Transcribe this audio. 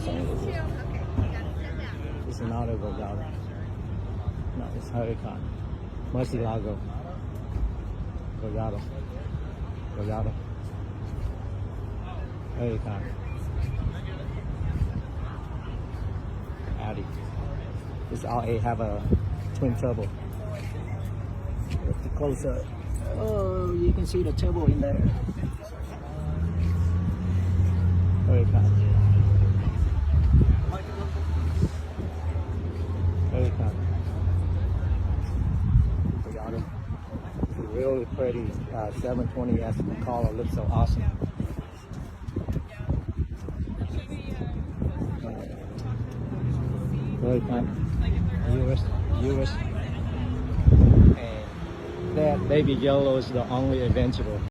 saying it is. It's an auto Gallardo. No, it's Huracan. Murcielago. Gallardo. Gallardo. Huracan. Audi. This all have a twin turbo. Look the close up. Oh, you can see the turbo in there. Huracan. Huracan. Toyota. Really pretty 720S Impala. Looks so awesome. Huracan. US. And that baby yellow is the only Aventador.